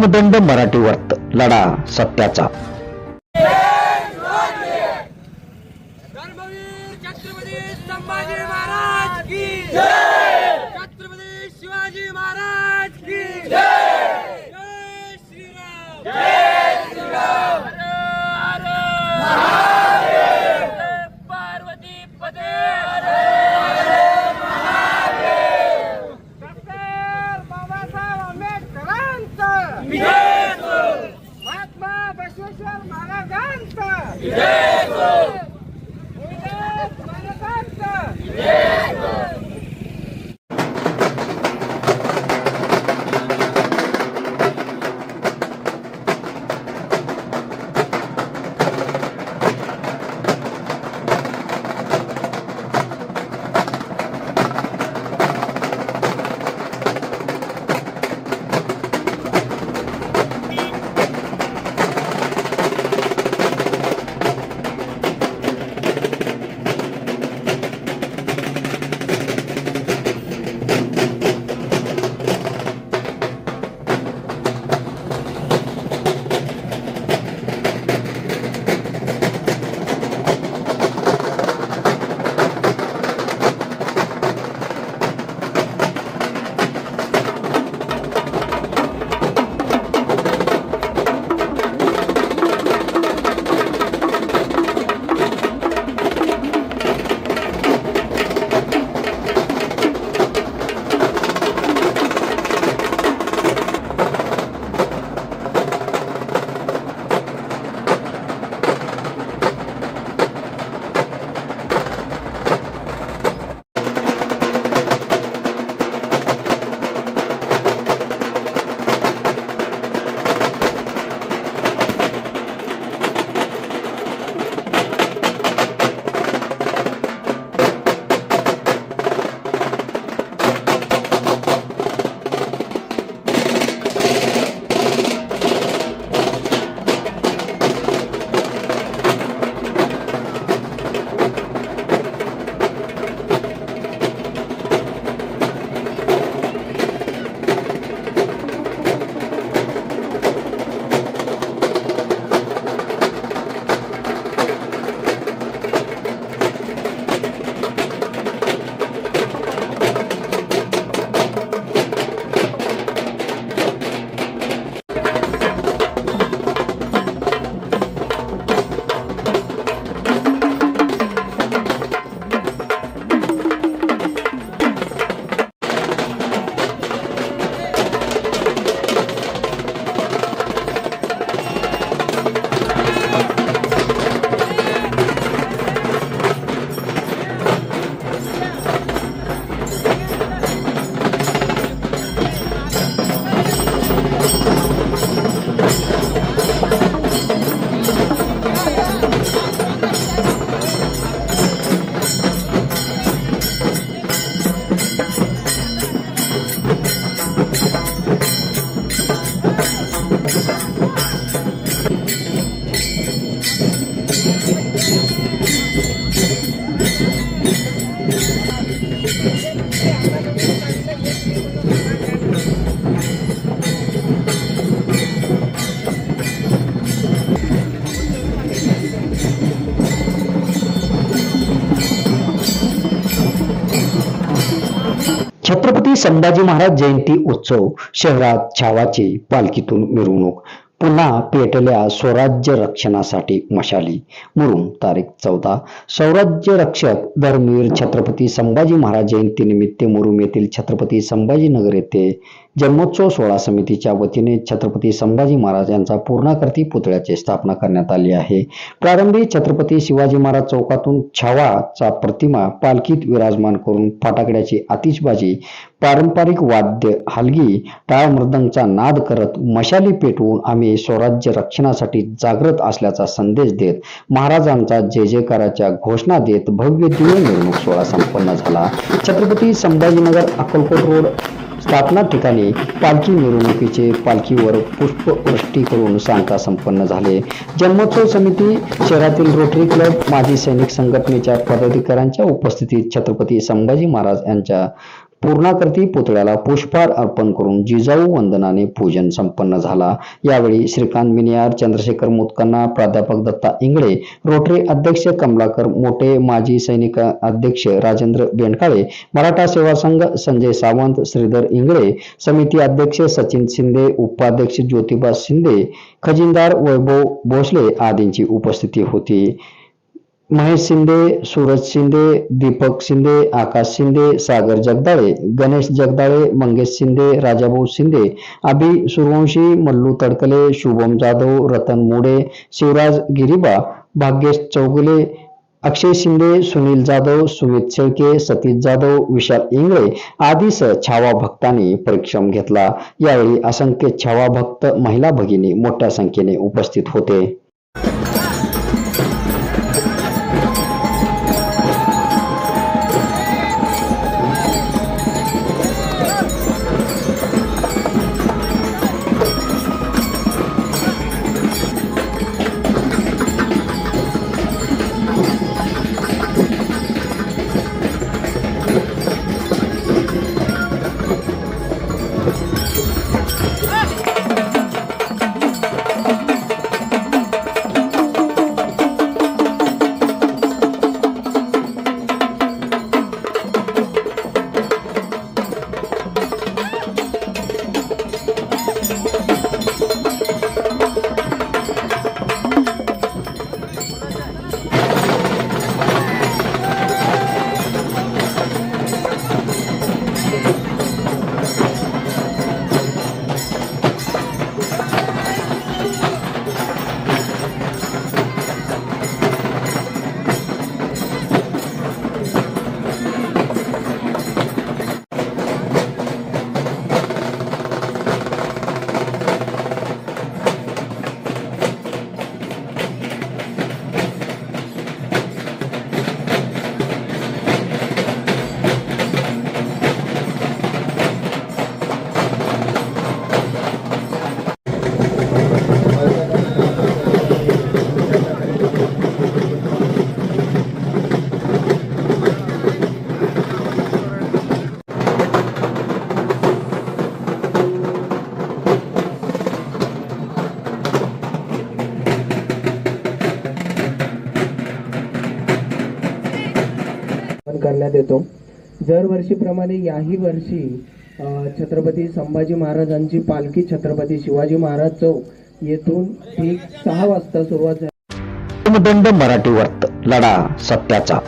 प्रथमदंड मराठी वर्त लढा सत्याचा। धर्मवीर छत्रपती संभाजी महाराज की जय। छत्रपती शिवाजी महाराज की जय। जय श्रीराम। जय श्रीराम। हर हर महादेव। पार्वती पदे हर हर महादेव। डॉक्टर बाबासाहेब आंबेडकरांचा विजय असो। महात्मा बसवेश्वर महाराजांचा विजय असो। छत्रपती संभाजी महाराज जयंती उत्सव शहरात छावाची पालखीतून मिरवणूक पुन्हा पेटल्या स्वराज्य रक्षणासाठी मशाली मुरुम तारीख 14 स्वराज्य रक्षक धर्मवीर छत्रपती संभाजी महाराज जयंती निमित्त मुरुम येथील छत्रपती संभाजीनगर येथे जन्मोत्सव सोहळा समितीच्या वतीने छत्रपती संभाजी महाराज यांचा पूर्णाकृती पुतळ्याची स्थापना करण्यात आली आहे। प्रारंभी छत्रपती शिवाजी महाराज चौकातून छावाचा प्रतिमा पालखीत विराजमान करून फटाकड्याची आतिषबाजी पारंपरिक वाद्य हलगी टाळ मृदंगचा नाद करत मशाली पेटवून आम्ही स्वराज्य रक्षणासाठी जागृत असल्याचा संदेश देत महाराजांचा जय जयकाराच्या घोषणा देत भव्य दिव्य मिरवणूक सोहळा संपन्न झाला। छत्रपती संभाजीनगर अक्कलकोट रोड स्थापना ठिकाणी पालखी मिरवणुकीचे पालखीवर पुष्पवृष्टी करून सांगता संपन्न झाले। जन्मोत्सव समिती शहरातील रोटरी क्लब माजी सैनिक संघटनेच्या पदाधिकाऱ्यांच्या उपस्थितीत छत्रपती संभाजी महाराज यांच्या पूर्णाकृती पुतळ्याला पुष्पहार अर्पण करून जिजाऊ वंदनाने पूजन संपन्न झाला। यावेळी श्रीकांत मिनियार, चंद्रशेखर मुतकन्ना, प्राध्यापक दत्ता इंगळे, रोटरी अध्यक्ष कमलाकर मोटे, माजी सैनिक अध्यक्ष राजेंद्र बेंडकाळे, मराठा सेवा संघ संजय सावंत, श्रीधर इंगळे, समिती अध्यक्ष सचिन शिंदे, उपाध्यक्ष ज्योतिबा शिंदे, खजिनदार वैभव भोसले आदींची उपस्थिती होती। महेश शिंदे, सूरज शिंदे, दीपक शिंदे, आकाश शिंदे, सागर जगदाळे, गणेश जगदाळे, मंगेश शिंदे, राजाभाऊ शिंदे, अभि सूर्यवंशी, मल्लू तडकले, शुभम जाधव, रतन मुडे, शिवराज गिरिबा, भाग्येश चौगुले, अक्षय शिंदे, सुनील जाधव, सुमित शेळके, सतीश जाधव, विशाल इंगळे आदीसह छावा भक्तांनी परिश्रम घेतला। यावेळी असंख्य छावा भक्त महिला भगिनी मोठ्या संख्येने उपस्थित होते। करण्यात येतो। दरवर्षीप्रमाणे याही वर्षी छत्रपती संभाजी महाराजांची पालखी छत्रपती शिवाजी महाराज चौक येथून ठीक 6 वाजता सुरुवात झाली। दंड मराठी वर्त लढा सत्याचा।